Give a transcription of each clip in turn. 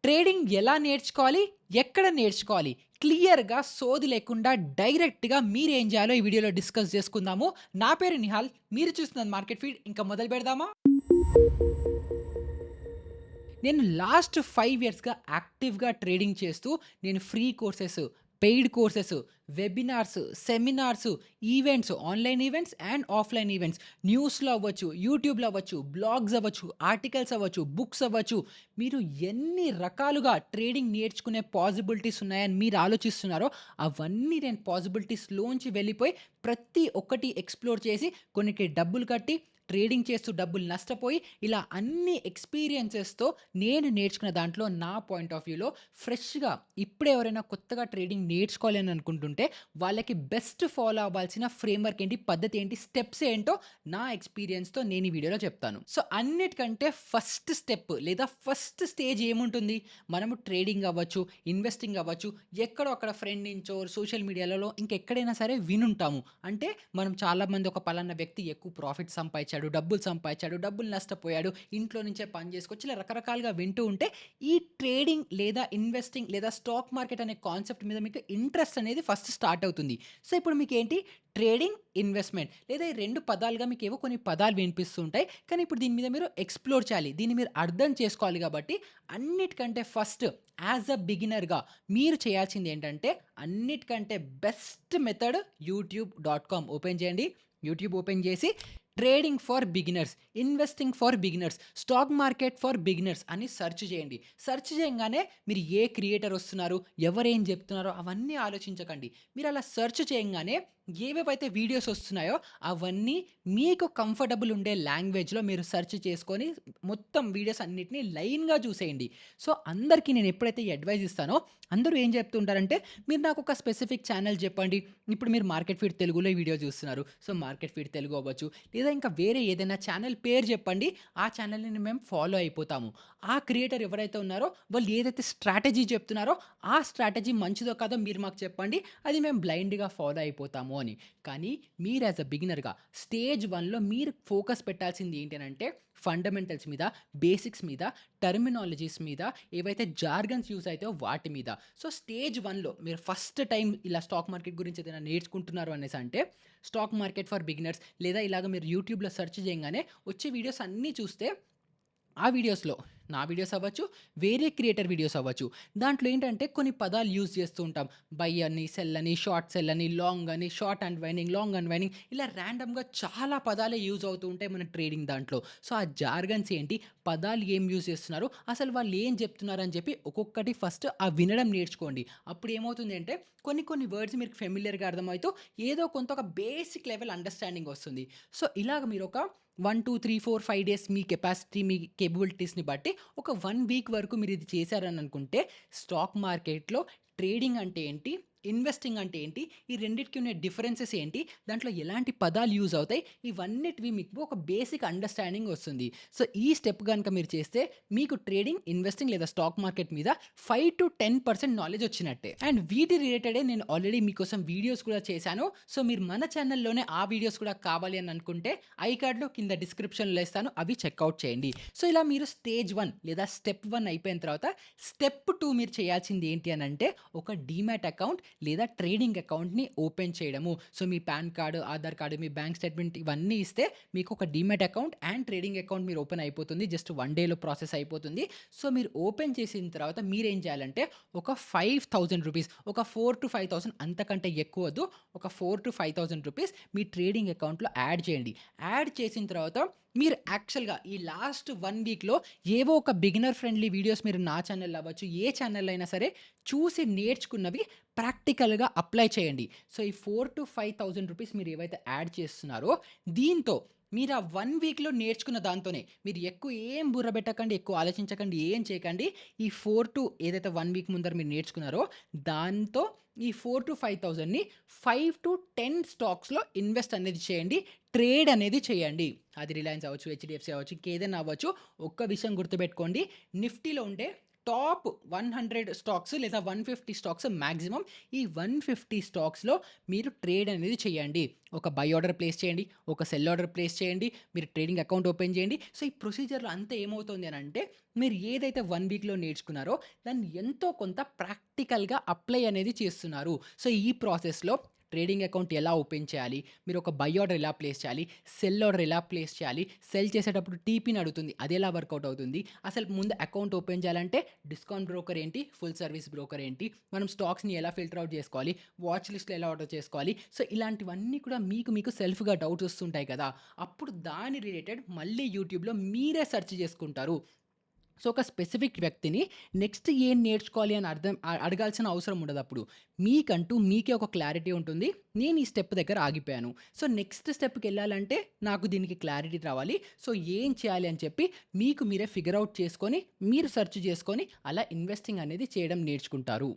Trading ఎలా నేర్చుకోవాలి? ఎక్కడ నేర్చుకోవాలి? క్లియర్‌గా సోది లేకుండా డైరెక్ట్‌గా మీరేం జేయాలో ఈ వీడియోలో డిస్కస్ జేసుకుందాము. నా పేరు నిహాల్. మీరు చూస్తున్నది మార్కెట్ ఫీడ్. ఇంకా మొదలు పెడదామా? నేను లాస్ట్ 5 ఇయర్స్‌గా యాక్టివ్‌గా ట్రేడింగ్ చేస్తూ నేను free courses, paid courses, webinars, seminars, events, online events and offline events, న్యూస్‌లో అవ్వచ్చు, యూట్యూబ్‌లో అవ్వచ్చు, బ్లాగ్స్ అవ్వచ్చు, ఆర్టికల్స్ అవ్వచ్చు, బుక్స్ అవ్వచ్చు. మీరు ఎన్ని రకాలుగా ట్రేడింగ్ నేర్చుకునే పాసిబిలిటీస్ ఉన్నాయని మీరు ఆలోచిస్తున్నారో అవన్నీ నేను పాసిబిలిటీస్‌లోంచి వెళ్ళిపోయి ప్రతి ఒక్కటి ఎక్స్‌ప్లోర్ చేసి కొన్నిటికి డబ్బులు కట్టి ట్రేడింగ్ చేస్తూ డబ్బులు నష్టపోయి ఇలా అన్ని ఎక్స్‌పీరియన్సెస్‌తో నేను నేర్చుకున్న దాంట్లో నా పాయింట్ ఆఫ్ వ్యూలో ఫ్రెష్‌గా ఇప్పుడే ఎవరైనా కొత్తగా ట్రేడింగ్ నేర్చుకోవాలి అని అనుకుంటుంటే వాళ్ళకి బెస్ట్ ఫాలో అవ్వాల్సిన ఫ్రేమ్‌వర్క్ ఏంటి? పద్ధతి ఏంటి? స్టెప్స్ ఏంటో నా ఎక్స్‌పీరియన్స్‌తో నేను ఈ వీడియోలో చెప్తాను. సో, అన్నిటికంటే ఫస్ట్ స్టెప్ లేదా ఫస్ట్ స్టేజ్ ఏముంటుంది? మనము ట్రేడింగ్ అవ్వచ్చు, ఇన్వెస్టింగ్ అవ్వచ్చు, ఎక్కడో అక్కడ ఫ్రెండ్ నుంచో సోషల్ మీడియాలలో ఇంకెక్కడైనా సరే వినుంటాము. అంటే మనం చాలామంది ఒక పలానా వ్యక్తి ఎక్కువ ప్రాఫిట్ సంపాదించాడు, డబ్బులు నష్టపోయాడు, ఇంట్లో నుంచే పని చేసుకొచ్చి ఇలా రకరకాలుగా వింటూ ఉంటే ఈ ట్రేడింగ్ లేదా ఇన్వెస్టింగ్ లేదా స్టాక్ మార్కెట్ అనే కాన్సెప్ట్ మీద మీకు ఇంట్రెస్ట్ అనేది ఫస్ట్ స్టార్ట్ అవుతుంది. సో, ఇప్పుడు మీకేంటి ట్రేడింగ్, ఇన్వెస్ట్‌మెంట్ లేదా ఈ 2 పదాలుగా మీకేవో కొన్ని పదాలు వినిపిస్తూ ఉంటాయి. కానీ ఇప్పుడు దీని మీద మీరు ఎక్స్‌ప్లోర్ చేయాలి. దీన్ని మీరు అర్థం చేసుకోవాలి కాబట్టి అన్నిటికంటే ఫస్ట్ యాస్ ఎ బిగినర్‌గా మీరు చేయాల్సిందేంటంటే అన్నిటికంటే బెస్ట్ మెథడ్ యూట్యూబ్.com ఓపెన్ చేయండి. యూట్యూబ్ ఓపెన్ చేసి trading for beginners, investing for beginners, stock market for beginners అని సెర్చ్ చేయండి. సెర్చ్ చేయంగానే మీరు ఏ క్రియేటర్ వస్తున్నారు, ఎవరేం చెప్తున్నారో అవన్నీ ఆలోచించకండి. మీరు అలా సెర్చ్ చేయంగానే ఏవేవైతే వీడియోస్ వస్తున్నాయో అవన్నీ మీకు కంఫర్టబుల్ ఉండే లాంగ్వేజ్‌లో మీరు సెర్చ్ చేసుకొని మొత్తం వీడియోస్ అన్నిటిని లైన్‌గా చూసేయండి. సో, అందరికీ నేను ఎప్పుడైతే ఈ అడ్వైస్ ఇస్తానో అందరూ ఏం చెప్తూ ఉంటారంటే, మీరు నాకు ఒక స్పెసిఫిక్ ఛానెల్ చెప్పండి. ఇప్పుడు మీరు మార్కెట్ ఫీడ్ తెలుగులో ఈ వీడియో చూస్తున్నారు. సో, మార్కెట్ ఫీడ్ తెలుగు అవ్వచ్చు, లేదా ఇంకా వేరే ఏదైనా ఛానెల్ పేరు చెప్పండి. ఆ ఛానెల్‌ని మేము ఫాలో అయిపోతాము. ఆ క్రియేటర్ ఎవరైతే ఉన్నారో వాళ్ళు ఏదైతే స్ట్రాటజీ చెప్తున్నారో ఆ స్ట్రాటజీ మంచిదో కాదో మీరు మాకు చెప్పండి. అది మేము బ్లైండ్‌గా ఫాలో అయిపోతాము అని. కానీ మీరు యాస్ ఎ బిగినర్‌గా స్టేజ్ 1లో మీరు ఫోకస్ పెట్టాల్సింది ఏంటి అనంటే ఫండమెంటల్స్ మీద, బేసిక్స్ మీద, టర్మినాలజీస్ మీద, ఏవైతే జార్గన్స్ యూజ్ అయితాయో వాటి మీద. సో, స్టేజ్ 1లో మీరు ఫస్ట్ టైమ్ ఇలా స్టాక్ మార్కెట్ గురించి ఏదైనా నేర్చుకుంటున్నారు అనేసంటే స్టాక్ మార్కెట్ ఫర్ బిగినర్స్ లేదా ఇలాగ మీరు యూట్యూబ్‌లో సెర్చ్ చేయంగానే వచ్చే వీడియోస్ అన్నీ చూస్తే ఆ వీడియోస్‌లో నా వీడియోస్ అవ్వచ్చు, వేరే క్రియేటర్ వీడియోస్ అవ్వచ్చు. దాంట్లో ఏంటంటే కొన్ని పదాలు యూజ్ చేస్తూ ఉంటాం. బై అని, సెల్ అని, షార్ట్ సెల్ అని, లాంగ్ అని, షార్ట్ అండ్ వైనింగ్, లాంగ్ అండ్ వైనింగ్ ఇలా ర్యాండమ్‌గా చాలా పదాలే యూజ్ అవుతూ ఉంటాయి మన ట్రేడింగ్ దాంట్లో. సో, ఆ జార్గన్స్ ఏంటి? పదాలు ఏం యూజ్ చేస్తున్నారు? అసలు వాళ్ళు ఏం చెప్తున్నారని చెప్పి ఒక్కొక్కటి ఫస్ట్ ఆ వినడం నేర్చుకోండి. అప్పుడు ఏమవుతుంది అంటే కొన్ని కొన్ని వర్డ్స్ మీకు ఫెమిలియర్‌గా అర్థమవుతూ ఏదో కొంత ఒక బేసిక్ లెవెల్ అండర్‌స్టాండింగ్ వస్తుంది. సో, ఇలాగ మీరొక 1, 2, 3, 4, 5 డేస్ మీ కెపాసిటీ, మీ కేపబిలిటీస్‌ని బట్టి ఒక 1 వీక్ వరకు మీరిది చేశారని అనుకుంటే, స్టాక్ మార్కెట్‌లో ట్రేడింగ్ అంటే ఏంటి? ఇన్వెస్టింగ్ అంటే ఏంటి? ఈ రెండిటికి ఉన్న డిఫరెన్సెస్ ఏంటి? దాంట్లో ఎలాంటి పదాలు యూజ్ అవుతాయి? ఇవన్నిటివి మీకు ఒక బేసిక్ అండర్‌స్టాండింగ్ వస్తుంది. సో, ఈ స్టెప్ గనుక మీరు చేస్తే మీకు ట్రేడింగ్, ఇన్వెస్టింగ్ లేదా స్టాక్ మార్కెట్ మీద 5-10% నాలెడ్జ్ వచ్చినట్టే. అండ్ వీటి రిలేటెడే నేను ఆల్రెడీ మీకోసం వీడియోస్ కూడా చేశాను. సో, మీరు మన ఛానెల్‌లోనే ఆ వీడియోస్ కూడా కావాలి అని అనుకుంటే ఐకార్డ్‌లో కింద డిస్క్రిప్షన్‌లో ఇస్తాను. అవి చెక్‌ఔట్ చేయండి. సో, ఇలా మీరు స్టేజ్ 1 లేదా స్టెప్ 1 అయిపోయిన తర్వాత స్టెప్ 2 మీరు చేయాల్సింది ఏంటి అనంటే ఒక డీమ్యాట్ అకౌంట్ లేదా ట్రేడింగ్ అకౌంట్‌ని ఓపెన్ చేయడము. సో, మీ పాన్ కార్డ్, ఆధార్ కార్డ్, మీ బ్యాంక్ స్టేట్‌మెంట్ ఇవన్నీ ఇస్తే మీకు ఒక demat account and trading account మీరు ఓపెన్ అయిపోతుంది. జస్ట్ 1 డేలో ప్రాసెస్ అయిపోతుంది. సో, మీరు ఓపెన్ చేసిన తర్వాత మీరేం చేయాలంటే ఒక 5,000 రూపీస్, ఒక 4,000-5,000 అంతకంటే ఎక్కువ వద్దు. ఒక 4,000-5,000 రూపీస్ మీ ట్రేడింగ్ అకౌంట్‌లో యాడ్ చేయండి. యాడ్ చేసిన తర్వాత మీరు యాక్చువల్‌గా ఈ లాస్ట్ 1 వీక్‌లో ఏవో ఒక బిగినర్ ఫ్రెండ్లీ వీడియోస్ మీరు నా ఛానెల్‌లో అవ్వచ్చు, ఏ ఛానెల్‌లో అయినా సరే చూసి నేర్చుకున్నవి ప్రాక్టికల్‌గా అప్లై చేయండి. సో, ఈ 4,000-5,000 రూపీస్ మీరు ఏవైతే యాడ్ చేస్తున్నారో దీంతో మీరు ఆ 1 వీక్‌లో నేర్చుకున్న దాంతోనే మీరు ఎక్కువ ఏం బుర్ర పెట్టకండి, ఎక్కువ ఆలోచించకండి, ఏం చేయకండి. ఈ 4 ఏదైతే 1 వీక్ ముందర మీరు నేర్చుకున్నారో దాంతో ఈ 4,000-5,000ని 5-10 స్టాక్స్‌లో ఇన్వెస్ట్ అనేది చేయండి. ట్రేడ్ అనేది చేయండి. అది రిలయన్స్ అవ్వచ్చు, హెచ్‌డీఎఫ్‌సీ అవ్వచ్చు, ఇంకేదైనా అవ్వచ్చు. ఒక్క విషయం గుర్తుపెట్టుకోండి. నిఫ్టీలో ఉండే టాప్ 100 స్టాక్స్ లేదా 150 స్టాక్స్ మాక్సిమం. ఈ 150 స్టాక్స్‌లో మీరు ట్రేడ్ అనేది చేయండి. ఒక బై ఆర్డర్ ప్లేస్ చేయండి. ఒక సెల్ ఆర్డర్ ప్లేస్ చేయండి. మీరు ట్రేడింగ్ అకౌంట్ ఓపెన్ చేయండి. సో, ఈ ప్రొసీజర్‌లో అంతా ఏమవుతుంది అనంటే, మీరు ఏదైతే 1 వీక్‌లో నేర్చుకున్నారో దాన్ని ఎంతో కొంత ప్రాక్టికల్‌గా అప్లై అనేది చేస్తున్నారు. సో, ఈ ప్రాసెస్‌లో ట్రేడింగ్ అకౌంట్ ఎలా ఓపెన్ చేయాలి? మీరు ఒక బై ఆర్డర్ ఎలా ప్లేస్ చేయాలి? సెల్ ఆర్డర్ ఎలా ప్లేస్ చేయాలి? సెల్ చేసేటప్పుడు టీపీని అడుగుతుంది. అది ఎలా వర్కౌట్ అవుతుంది? అసలు ముందు అకౌంట్ ఓపెన్ చేయాలంటే డిస్కౌంట్ బ్రోకర్ ఏంటి? ఫుల్ సర్వీస్ బ్రోకర్ ఏంటి? మనం స్టాక్స్‌ని ఎలా ఫిల్టర్ ఔట్ చేసుకోవాలి? వాచ్ లిస్ట్‌లో ఎలా ఆర్డర్ చేసుకోవాలి? సో, ఇలాంటివన్నీ కూడా మీకు సెల్ఫ్‌గా డౌట్స్ వస్తుంటాయి కదా! అప్పుడు దాని రిలేటెడ్ మళ్ళీ యూట్యూబ్‌లో మీరే సెర్చ్ చేసుకుంటారు. సో, ఒక స్పెసిఫిక్ వ్యక్తిని నెక్స్ట్ ఏం నేర్చుకోవాలి అని అడగాల్సిన అవసరం ఉండదప్పుడు. మీకంటూ మీకే ఒక క్లారిటీ ఉంటుంది. నేను ఈ స్టెప్ దగ్గర ఆగిపోయాను. సో, నెక్స్ట్ స్టెప్‌కెళ్ళాలంటే నాకు దీనికి క్లారిటీ రావాలి. సో, ఏం చేయాలి అని చెప్పి మీకు మీరే ఫిగర్ ఔట్ చేసుకొని, మీరు సెర్చ్ చేసుకొని అలా ఇన్వెస్టింగ్ అనేది చేయడం నేర్చుకుంటారు.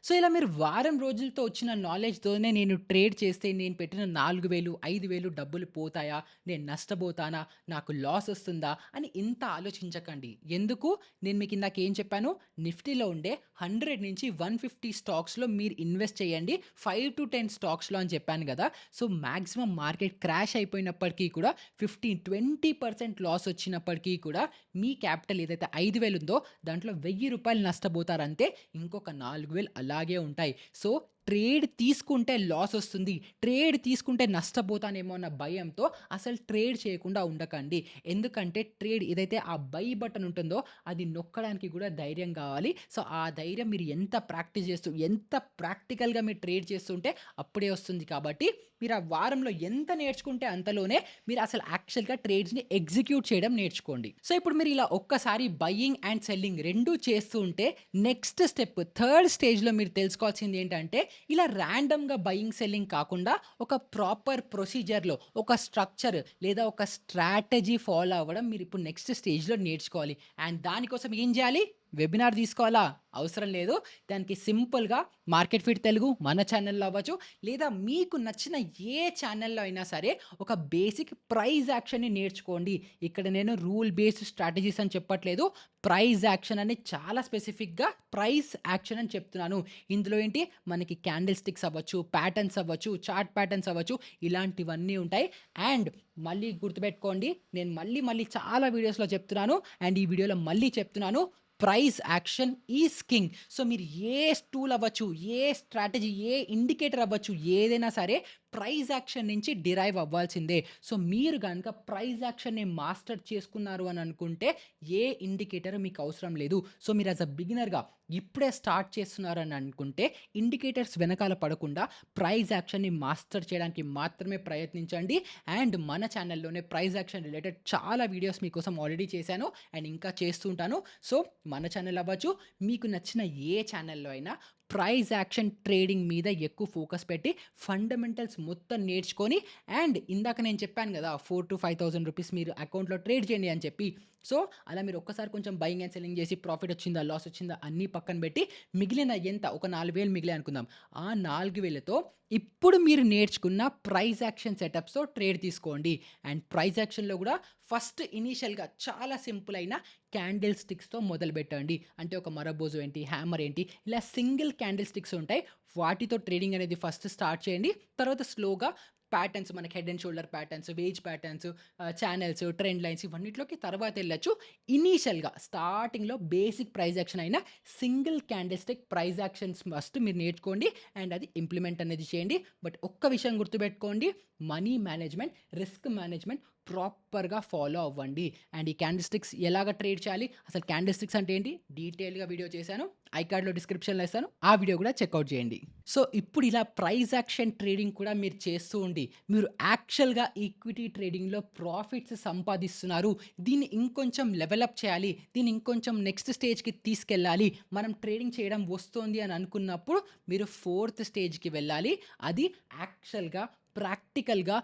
సో, ఇలా మీరు వారం రోజులతో వచ్చిన నాలెడ్జ్‌తోనే నేను ట్రేడ్ చేస్తే నేను పెట్టిన 4000, 5000 డబ్బులు పోతాయా? నేను నష్టపోతానా? నాకు లాస్ వస్తుందా? అని ఇంత ఆలోచించకండి. ఎందుకు? నేను మీకు ఇందాక ఏం చెప్పాను? నిఫ్టీలో ఉండే 100 నుంచి 150 స్టాక్స్‌లో మీరు ఇన్వెస్ట్ చేయండి. 5-10 స్టాక్స్‌లో అని చెప్పాను గదా! సో, మాక్సిమం మార్కెట్ క్రాష్ అయిపోయినప్పటికీ కూడా 15-20% లాస్ వచ్చినప్పటికీ కూడా మీ క్యాపిటల్ ఏదైతే 5000 ఉందో దాంట్లో రూ. 1000 నష్టపోతారంతే. ఇంకొక 4000 అలాగే ఉంటాయి. సో, ట్రేడ్ తీసుకుంటే లాస్ వస్తుంది. ట్రేడ్ తీసుకుంటే నష్టపోతానేమో అన్న భయంతో అసలు ట్రేడ్ చేయకుండా ఉండకండి. ఎందుకంటే ట్రేడ్ ఏదైతే ఆ బై బటన్ ఉంటుందో అది నొక్కడానికి కూడా ధైర్యం కావాలి. సో, ఆ ధైర్యం మీరు ఎంత ప్రాక్టీస్ చేస్తూ ఎంత ప్రాక్టికల్‌గా మీరు ట్రేడ్ చేస్తుంటే అప్పుడే వస్తుంది కాబట్టి మీరు ఆ వారంలో ఎంత నేర్చుకుంటే అంతలోనే మీరు అసలు యాక్చువల్‌గా ట్రేడ్స్‌ని ఎగ్జిక్యూట్ చేయడం నేర్చుకోండి. సో, ఇప్పుడు మీరు ఇలా ఒక్కసారి బయింగ్ అండ్ సెల్లింగ్ 2 చేస్తూ ఉంటే నెక్స్ట్ స్టెప్ థర్డ్ స్టేజ్‌లో మీరు తెలుసుకోవాల్సింది ఏంటంటే ఇలా ర్యాండమ్‌గా బయింగ్, సెల్లింగ్ కాకుండా ఒక ప్రాపర్ ప్రొసీజర్‌లో ఒక స్ట్రక్చర్ లేదా ఒక స్ట్రాటజీ ఫాలో అవ్వడం మీరు ఇప్పుడు నెక్స్ట్ స్టేజ్‌లో నేర్చుకోవాలి. అండ్ దానికోసం ఏం చేయాలి? వెబినార్ తీసుకోవాలా? అవసరం లేదు. దానికి సింపుల్‌గా మార్కెట్ ఫిట్ తెలుగు మన ఛానెల్‌లో అవ్వచ్చు. లేదా మీకు నచ్చిన ఏ ఛానెల్‌లో అయినా సరే ఒక బేసిక్ ప్రైస్ యాక్షన్‌ని నేర్చుకోండి. ఇక్కడ నేను రూల్ బేస్డ్ స్ట్రాటజీస్ అని చెప్పట్లేదు. ప్రైస్ యాక్షన్ అని చాలా స్పెసిఫిక్‌గా ప్రైస్ యాక్షన్ అని చెప్తున్నాను. ఇందులో ఏంటి మనకి క్యాండిల్ స్టిక్స్ అవ్వచ్చు, ప్యాటర్న్స్ అవ్వచ్చు, చార్ట్ ప్యాటర్న్స్ అవ్వచ్చు ఇలాంటివన్నీ ఉంటాయి. అండ్ మళ్ళీ గుర్తుపెట్టుకోండి నేను మళ్ళీ చాలా వీడియోస్‌లో చెప్తున్నాను. అండ్ ఈ వీడియోలో మళ్ళీ చెప్తున్నాను. Price action is king. So, మీరు ఏ టూల్ అవ్వచ్చు, ఏ స్ట్రాటజీ, ఏ ఇండికేటర్ అవ్వచ్చు ఏదైనా సరే ప్రైస్ యాక్షన్ నుంచి డిరైవ్ అవ్వాల్సిందే. సో, మీరు గనుక ప్రైస్ యాక్షన్‌ని మాస్టర్ చేసుకున్నారు అని అనుకుంటే ఏ ఇండికేటర్ మీకు అవసరం లేదు. సో, మీరు యాస్ ఎ బిగినర్‌గా ఇప్పుడే స్టార్ట్ చేస్తున్నారని అనుకుంటే ఇండికేటర్స్ వెనకాల పడకుండా ప్రైస్ యాక్షన్‌ని మాస్టర్ చేయడానికి మాత్రమే ప్రయత్నించండి. అండ్ మన ఛానెల్‌లోనే ప్రైస్ యాక్షన్ రిలేటెడ్ చాలా వీడియోస్ మీకోసం ఆల్రెడీ చేశాను. అండ్ ఇంకా చేస్తూ ఉంటాను. సో, మన ఛానెల్ అవ్వచ్చు, మీకు నచ్చిన ఏ ఛానెల్‌లో అయినా ప్రైస్ యాక్షన్ ట్రేడింగ్ మీద ఎక్కువ ఫోకస్ పెట్టి ఫండమెంటల్స్ మొత్తం నేర్చుకొని అండ్ ఇందాక నేను చెప్పాను కదా 4,000-5,000 రూపీస్ మీరు అకౌంట్లో ట్రేడ్ చేయండి అని చెప్పి. సో, అలా మీరు ఒక్కసారి కొంచెం బయింగ్ అండ్ సెల్లింగ్ చేసి ప్రాఫిట్ వచ్చిందా, లాస్ వచ్చిందా అన్నీ పక్కన పెట్టి మిగిలిన ఎంత ఒక 4,000 మిగిలాయి అనుకుందాం. ఆ 4,000తో ఇప్పుడు మీరు నేర్చుకున్న ప్రైస్ యాక్షన్ సెటప్స్‌తో ట్రేడ్ తీసుకోండి. అండ్ ప్రైస్ యాక్షన్‌లో కూడా ఫస్ట్ ఇనీషియల్‌గా చాలా సింపుల్ అయిన క్యాండిల్ స్టిక్స్‌తో మొదలుపెట్టండి. అంటే ఒక మరబోజు ఏంటి, హ్యామర్ ఏంటి ఇలా సింగిల్ క్యాండిల్ స్టిక్స్ ఉంటాయి. వాటితో ట్రేడింగ్ అనేది ఫస్ట్ స్టార్ట్ చేయండి. తర్వాత స్లోగా ప్యాటర్న్స్ మనకి head and shoulder patterns, wedge patterns, channels, trend lines ఇవన్నిట్లోకి తర్వాత వెళ్ళొచ్చు. ఇనీషియల్‌గా స్టార్టింగ్‌లో బేసిక్ ప్రైస్ యాక్షన్ అయిన single candle price actions first మీరు నేర్చుకోండి. అండ్ అది ఇంప్లిమెంట్ అనేది చేయండి. బట్ ఒక్క విషయం గుర్తుపెట్టుకోండి మనీ మేనేజ్‌మెంట్, రిస్క్ మేనేజ్‌మెంట్ ప్రాపర్‌గా ఫాలో అవ్వండి. అండ్ ఈ క్యాండిల్ స్టిక్స్ ఎలాగ ట్రేడ్ చేయాలి, అసలు క్యాండిల్ స్టిక్స్ అంటే ఏంటి డీటెయిల్‌గా వీడియో చేశాను. ఐకార్డ్‌లో డిస్క్రిప్షన్‌లో ఇస్తాను. ఆ వీడియో కూడా చెక్‌ఔట్ చేయండి. సో, ఇప్పుడు ఇలా ప్రైస్ యాక్షన్ ట్రేడింగ్ కూడా మీరు చేస్తూ ఉండి మీరు యాక్చువల్‌గా ఈక్విటీ ట్రేడింగ్‌లో ప్రాఫిట్స్ సంపాదిస్తున్నారు. దీన్ని ఇంకొంచెం లెవెల్ అప్ చేయాలి. దీన్ని ఇంకొంచెం నెక్స్ట్ స్టేజ్‌కి తీసుకెళ్ళాలి. మనం ట్రేడింగ్ చేయడం వస్తోంది అని అనుకున్నప్పుడు మీరు ఫోర్త్ స్టేజ్‌కి వెళ్ళాలి. అది యాక్చువల్‌గా ప్రాక్టికల్‌గా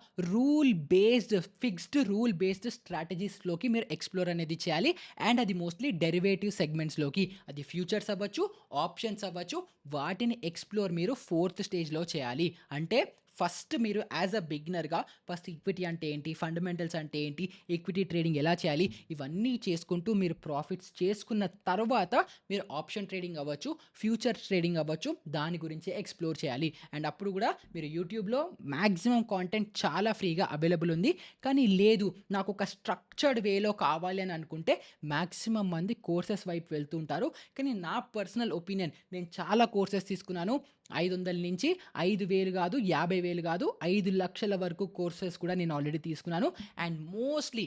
ఫిక్స్డ్ రూల్ బేస్డ్ స్ట్రాటజీస్‌లోకి మీరు ఎక్స్‌ప్లోర్ అనేది చేయాలి. అండ్ అది మోస్ట్‌లీ డెరివేటివ్ సెగ్మెంట్స్‌లోకి అది ఫ్యూచర్స్ అవ్వచ్చు, ఆప్షన్స్ అవ్వచ్చు వాటిని ఎక్స్‌ప్లోర్ మీరు ఫోర్త్ స్టేజ్‌లో చేయాలి. అంటే ఫస్ట్ మీరు యాజ్ అ బిగినర్‌గా ఫస్ట్ ఈక్విటీ అంటే ఏంటి? ఫండమెంటల్స్ అంటే ఏంటి? ఈక్విటీ ట్రేడింగ్ ఎలా చేయాలి? ఇవన్నీ చేసుకుంటూ మీరు ప్రాఫిట్స్ చేసుకున్న తర్వాత మీరు ఆప్షన్ ట్రేడింగ్ అవ్వచ్చు, ఫ్యూచర్స్ ట్రేడింగ్ అవ్వచ్చు. దాని గురించి ఎక్స్‌ప్లోర్ చేయాలి. అండ్ అప్పుడు గూడా మీరు యూట్యూబ్‌లో మాక్సిమం కాంటెంట్ చాలా ఫ్రీగా అవైలబుల్ ఉంది. కానీ లేదు నాకొక స్ట్రక్చర్డ్ వేలో కావాలి అని అనుకుంటే మాక్సిమం మంది కోర్సెస్ వైపు వెళ్తూ ఉంటారు. కానీ నా పర్సనల్ ఒపీనియన్ నేను చాలా కోర్సెస్ తీసుకున్నాను. 500 నుంచి 5,000 గాదు, 50,000 గాదు, 5,00,000 వరకు కోర్సెస్ కూడా నేను ఆల్రెడీ తీసుకున్నాను. అండ్ మోస్ట్‌లీ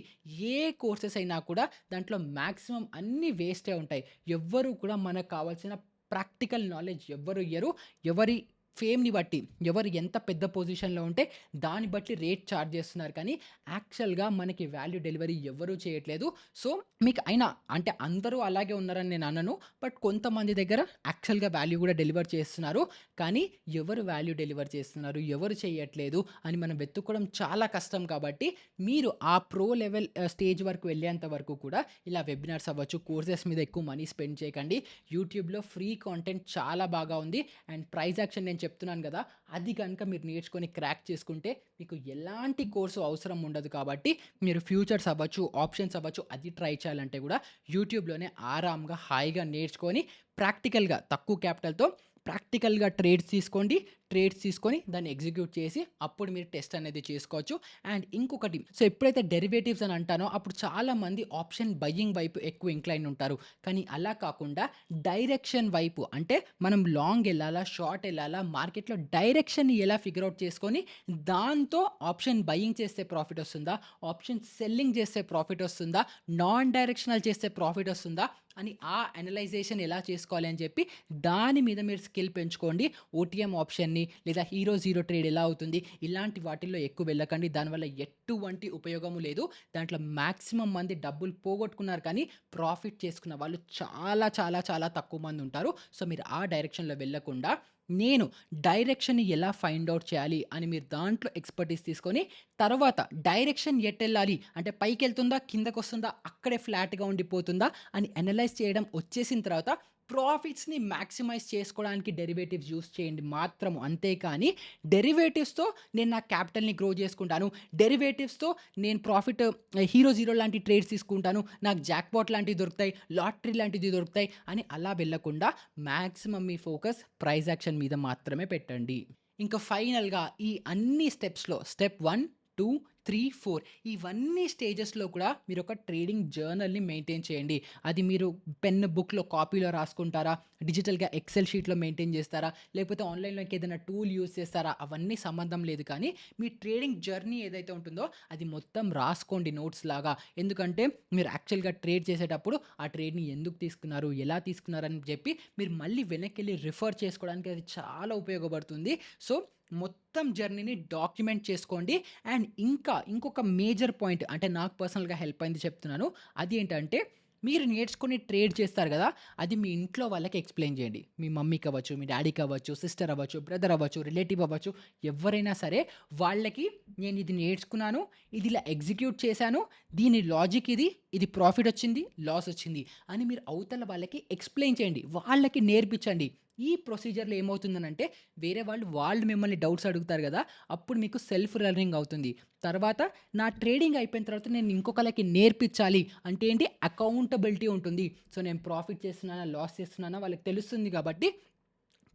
ఏ కోర్సెస్ అయినా కూడా దాంట్లో మాక్సిమం అన్నీ వేస్టే ఉంటాయి. ఎవ్వరు కూడా మనకు కావాల్సిన ప్రాక్టికల్ నాలెడ్జ్ ఎవ్వరు ఇయ్యరు. ఎవరి ఫేమ్‌ని బట్టి, ఎవరు ఎంత పెద్ద పొజిషన్‌లో ఉంటే దాన్ని బట్టి రేట్ చార్జ్ చేస్తున్నారు కానీ యాక్చువల్‌గా మనకి వాల్యూ డెలివరీ ఎవ్వరూ చేయట్లేదు. సో, మీకు అయినా అంటే అందరూ అలాగే ఉన్నారని నేను అనను. బట్ కొంతమంది దగ్గర యాక్చువల్‌గా వాల్యూ కూడా డెలివర్ చేస్తున్నారు. కానీ ఎవరు వాల్యూ డెలివర్ చేస్తున్నారు, ఎవరు చేయట్లేదు అని మనం వెతుక్కోవడం చాలా కష్టం కాబట్టి మీరు ఆ ప్రో లెవెల్ స్టేజ్ వరకు వెళ్ళేంత వరకు కూడా ఇలా వెబినార్స్ అవ్వచ్చు, కోర్సెస్ మీద ఎక్కువ మనీ స్పెండ్ చేయకండి. యూట్యూబ్‌లో ఫ్రీ కాంటెంట్ చాలా బాగా ఉంది. అండ్ ప్రైస్ యాక్షన్ నేను చెప్తున్నాను గదా! అది గనుక మీరు నేర్చుకొని క్రాక్ చేసుకుంటే మీకు ఎలాంటి కోర్సు అవసరం ఉండదు కాబట్టి మీరు ఫ్యూచర్స్ అవ్వచ్చు, ఆప్షన్స్ అవ్వచ్చు అది ట్రై చేయాలంటే గూడా యూట్యూబ్‌లోనే ఆరాంగా, హాయిగా నేర్చుకొని ప్రాక్టికల్‌గా తక్కువ క్యాపిటల్‌తో ప్రాక్టికల్‌గా ట్రేడ్స్ తీసుకొని దాన్ని ఎగ్జిక్యూట్ చేసి అప్పుడు మీరు టెస్ట్ అనేది చేసుకోవచ్చు. అండ్ ఇంకొకటి సో, ఎప్పుడైతే డెరివేటివ్స్ అని అంటానో అప్పుడు చాలామంది ఆప్షన్ బయింగ్ వైపు ఎక్కువ ఇంక్లైన్ ఉంటారు. కానీ అలా కాకుండా డైరెక్షన్ వైపు అంటే మనం లాంగ్ ఎళ్ళాలా? షార్ట్ ఎళ్ళాలా? మార్కెట్‌లో డైరెక్షన్‌ని ఎలా ఫిగర్ ఔట్ చేసుకొని దాంతో ఆప్షన్ బయింగ్ చేస్తే ప్రాఫిట్ వస్తుందా? ఆప్షన్ సెల్లింగ్ చేస్తే ప్రాఫిట్ వస్తుందా? నాన్ డైరెక్షనల్ చేస్తే ప్రాఫిట్ వస్తుందా? అని ఆ అనలైజేషన్ ఎలా చేసుకోవాలి అని చెప్పి దాని మీద మీరు స్కిల్ పెంచుకోండి. ఓటీఎం ఆప్షన్‌ని లేదా హీరో జీరో ట్రేడ్ ఎలా అవుతుంది? ఇలాంటి వాటిల్లో ఎక్కువ వెళ్ళకండి. దానివల్ల ఎటువంటి ఉపయోగము లేదు. దాంట్లో మాక్సిమం మంది డబ్బులు పోగొట్టుకున్నారు కానీ ప్రాఫిట్ చేసుకున్న వాళ్ళు చాలా చాలా చాలా తక్కువ మంది ఉంటారు. సో, మీరు ఆ డైరెక్షన్‌లో వెళ్ళకుండా నేను డైరెక్షన్‌ని ఎలా ఫైండ్ ఔట్ చేయాలి అని మీరు దాంట్లో ఎక్స్‌పర్టీస్ తీసుకొని తర్వాత డైరెక్షన్ ఎటెళ్ళాలి అంటే పైకెళ్తుందా? కిందకొస్తుందా? అక్కడే ఫ్లాట్‌గా ఉండిపోతుందా? అని అనలైజ్ చేయడం వచ్చేసిన తర్వాత ప్రాఫిట్స్‌ని మాక్సిమైజ్ చేసుకోవడానికి డెరివేటివ్స్ యూజ్ చేయండి మాత్రము. అంతేకానీ డెరివేటివ్స్‌తో నేను నా క్యాపిటల్‌ని గ్రో చేసుకుంటాను. డెరివేటివ్స్‌తో నేను ప్రాఫిట్ హీరో జీరో లాంటి ట్రేడ్స్ తీసుకుంటాను. నాకు జాక్‌పాట్ లాంటివి దొరుకుతాయి. లాటరీ లాంటిది దొరుకుతాయి అని అలా వెళ్ళకుండా మాక్సిమం మీ ఫోకస్ ప్రైస్ యాక్షన్ మీద మాత్రమే పెట్టండి. ఇంకా ఫైనల్‌గా ఈ అన్ని స్టెప్స్‌లో స్టెప్ 1, 2, 3, 4 ఇవన్నీ స్టేజెస్‌లో కూడా మీరొక ట్రేడింగ్ జర్నల్‌ని మెయింటైన్ చేయండి. అది మీరు పెన్, బుక్‌లో కాపీలో రాసుకుంటారా? డిజిటల్‌గా ఎక్సెల్ షీట్‌లో మెయింటైన్ చేస్తారా? లేకపోతే ఆన్‌లైన్‌లో ఇంకేదైనా టూల్ యూజ్ చేస్తారా? అవన్నీ సంబంధం లేదు కానీ మీ ట్రేడింగ్ జర్నీ ఏదైతే ఉంటుందో అది మొత్తం రాసుకోండి నోట్స్ లాగా. ఎందుకంటే మీరు యాక్చువల్‌గా ట్రేడ్ చేసేటప్పుడు ఆ ట్రేడ్‌ని ఎందుకు తీసుకున్నారు? ఎలా తీసుకున్నారని చెప్పి మీరు మళ్ళీ వెనక్కెళ్ళి రిఫర్ చేసుకోవడానికి అది చాలా ఉపయోగపడుతుంది. సో, మొత్తం జర్నీని డాక్యుమెంట్ చేసుకోండి. అండ్ ఇంకొక మేజర్ పాయింట్ అంటే నాకు పర్సనల్‌గా హెల్ప్ అయింది చెప్తున్నాను. అది ఏంటంటే మీరు నేర్చుకొని ట్రేడ్ చేస్తారు గదా! అది మీ ఇంట్లో వాళ్ళకి ఎక్స్‌ప్లెయిన్ చేయండి. మీ మమ్మీకి అవ్వచ్చు, మీ డ్యాడీకి అవ్వచ్చు, సిస్టర్ అవ్వచ్చు, బ్రదర్ అవ్వచ్చు, రిలేటివ్ అవ్వచ్చు, ఎవ్వరైనా సరే వాళ్ళకి నేను ఇది నేర్చుకున్నాను. ఇది ఇలా ఎగ్జిక్యూట్ చేశాను. దీని లాజిక్ ఇది. ఇది ప్రాఫిట్ వచ్చింది, లాస్ వచ్చింది అని మీరు అవతల వాళ్ళకి ఎక్స్‌ప్లెయిన్ చేయండి. వాళ్ళకి నేర్పించండి. ఈ ప్రొసీజర్‌లో ఏమవుతుందనంటే వేరే వాళ్ళు మిమ్మల్ని డౌట్స్ అడుగుతారు గదా! అప్పుడు మీకు సెల్ఫ్ లెర్నింగ్ అవుతుంది. తర్వాత నా ట్రేడింగ్ అయిపోయిన తర్వాత నేను ఇంకొకళ్ళకి నేర్పించాలి అంటే ఏంటి అకౌంటబిలిటీ ఉంటుంది. సో, నేను ప్రాఫిట్ చేస్తున్నానా? లాస్ చేస్తున్నానా? వాళ్ళకి తెలుస్తుంది కాబట్టి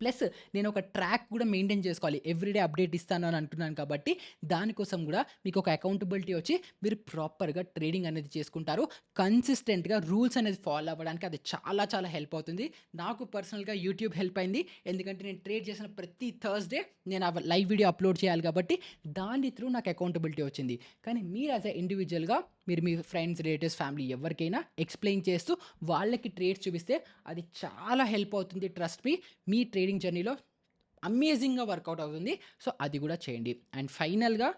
ప్లస్ నేను ఒక ట్రాక్ కూడా మెయింటైన్ చేసుకోవాలి. ఎవ్రీడే అప్డేట్ ఇస్తాను అని అంటున్నాను కాబట్టి దానికోసం కూడా మీకు ఒక అకౌంటబిలిటీ వచ్చి మీరు ప్రాపర్‌గా ట్రేడింగ్ అనేది చేసుకుంటారు. కన్సిస్టెంట్‌గా రూల్స్ అనేది ఫాలో అవ్వడానికి అది చాలా చాలా హెల్ప్ అవుతుంది. నాకు పర్సనల్‌గా యూట్యూబ్ హెల్ప్ అయింది. ఎందుకంటే నేను ట్రేడ్ చేసిన ప్రతి థర్స్‌డే నేను లైవ్ వీడియో అప్లోడ్ చేయాలి కాబట్టి దాని త్రూ నాకు అకౌంటబిలిటీ వచ్చింది. కానీ మీరు యాస్ ఎ ఇండివిడ్యువల్‌గా మీరు మీ ఫ్రెండ్స్, రిలేటివ్స్, ఫ్యామిలీ ఎవరికైనా ఎక్స్‌ప్లెయిన్ చేస్తూ వాళ్ళకి ట్రేడ్స్ చూపిస్తే అది చాలా హెల్ప్ అవుతుంది. Trust me. మీ ట్రేడింగ్ జర్నీలో అమేజింగ్‌గా వర్కౌట్ అవుతుంది. సో, అది గూడా చేయండి. అండ్ ఫైనల్‌గా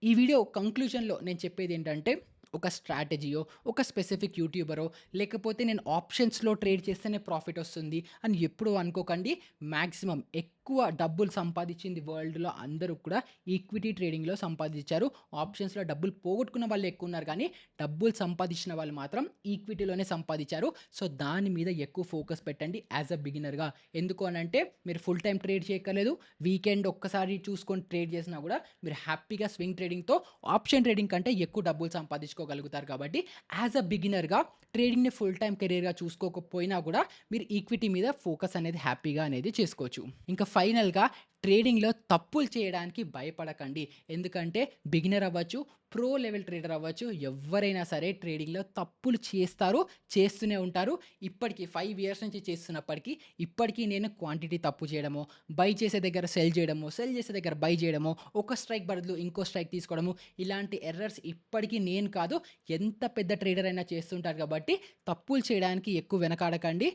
ఈ వీడియో కంక్లూజన్‌లో నేను చెప్పేదేంటంటే ఒక స్ట్రాటజీయో, ఒక స్పెసిఫిక్ యూట్యూబరో లేకపోతే నేను ఆప్షన్స్‌లో ట్రేడ్ చేస్తేనే ప్రాఫిట్ వస్తుంది అని ఎప్పుడూ అనుకోకండి. మాక్సిమం ఎక్కువ డబ్బులు సంపాదించింది వరల్డ్‌లో అందరూ కూడా ఈక్విటీ ట్రేడింగ్‌లో సంపాదించారు. ఆప్షన్స్‌లో డబ్బులు పోగొట్టుకున్న వాళ్ళు ఎక్కువున్నారు గానీ, డబ్బులు సంపాదించిన వాళ్ళు మాత్రం ఈక్విటీలోనే సంపాదించారు. సో, దాని మీద ఎక్కువ ఫోకస్ పెట్టండి యాస్ ఎ బిగినర్‌గా. ఎందుకు అనంటే మీరు ఫుల్ టైమ్ ట్రేడ్ చేయక్కర్లేదు. వీకెండ్ ఒక్కసారి చూసుకొని ట్రేడ్ చేసినా గూడా మీరు హ్యాపీగా స్వింగ్ ట్రేడింగ్‌తో ఆప్షన్ ట్రేడింగ్ కంటే ఎక్కువ డబ్బులు సంపాదించుకోగలుగుతారు కాబట్టి యాస్ ఎ బిగినర్‌గా ట్రేడింగ్‌ని ఫుల్ టైమ్ కెరియర్‌గా చూసుకోకపోయినా గూడా మీరు ఈక్విటీ మీద ఫోకస్ అనేది హ్యాపీగా అనేది చేసుకోవచ్చు. ఇంకా ఫైనల్‌గా ట్రేడింగ్‌లో తప్పులు చేయడానికి భయపడకండి. ఎందుకంటే బిగినర్ అవ్వచ్చు, ప్రో లెవెల్ ట్రేడర్ అవ్వచ్చు, ఎవ్వరైనా సరే ట్రేడింగ్‌లో తప్పులు చేస్తారు, చేస్తూనే ఉంటారు. ఇప్పటికి 5 ఇయర్స్ నుంచి చేస్తున్నప్పటికి ఇప్పటికి నేను క్వాంటిటీ తప్పు చేయడమో, బై చేసే దగ్గర సెల్ చేయడమో, సెల్ చేసే దగ్గర బై చేయడమో, ఒక స్ట్రైక్ బదులు ఇంకో స్ట్రైక్ తీసుకోవడము, ఇలాంటి ఎర్రర్స్ ఇప్పటికి నేను కాదు ఎంత పెద్ద ట్రేడర్ అయినా చేస్తుంటారు కాబట్టి తప్పులు చేయడానికి ఎక్కువ వెనకాడకండి.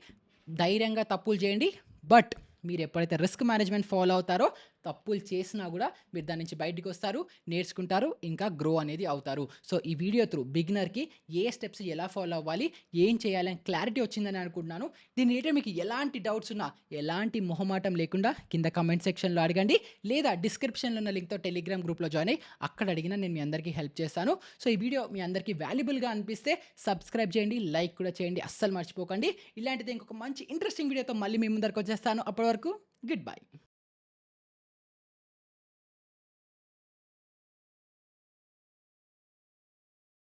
ధైర్యంగా తప్పులు చేయండి. బట్ మీరెప్పుడైతే రిస్క్ మేనేజ్‌మెంట్ ఫాలో అవుతారో, తప్పులు చేసినా గూడా మీరు దాని నుంచి బయటికొస్తారు, నేర్చుకుంటారు, ఇంకా గ్రో అనేది అవుతారు. సో, ఈ వీడియో త్రూ బిగినర్‌కి ఏ స్టెప్స్ ఎలా ఫాలో అవ్వాలి, ఏం చేయాలి అని క్లారిటీ వచ్చిందని అనుకుంటున్నాను. దీని రిలేటెడ్ మీకు ఎలాంటి డౌట్స్ ఉన్నా, ఎలాంటి మొహమాటం లేకుండా కింద కామెంట్ సెక్షన్‌లో అడగండి. లేదా డిస్క్రిప్షన్‌లో ఉన్న లింక్‌తో టెలిగ్రామ్ గ్రూప్‌లో జాయిన్ అయ్యి అక్కడ అడిగినా నేను మీ అందరికీ హెల్ప్ చేస్తాను. సో, ఈ వీడియో మీ అందరికీ వాల్యుబుల్‌గా అనిపిస్తే సబ్స్క్రైబ్ చేయండి, లైక్ కూడా చేయండి. అస్సలు మర్చిపోకండి. ఇలాంటిదే ఇంకొక మంచి ఇంట్రెస్టింగ్ వీడియోతో మళ్ళీ మీ ముందరికొచ్చేస్తాను. అప్పటి వరకు గుడ్ బై.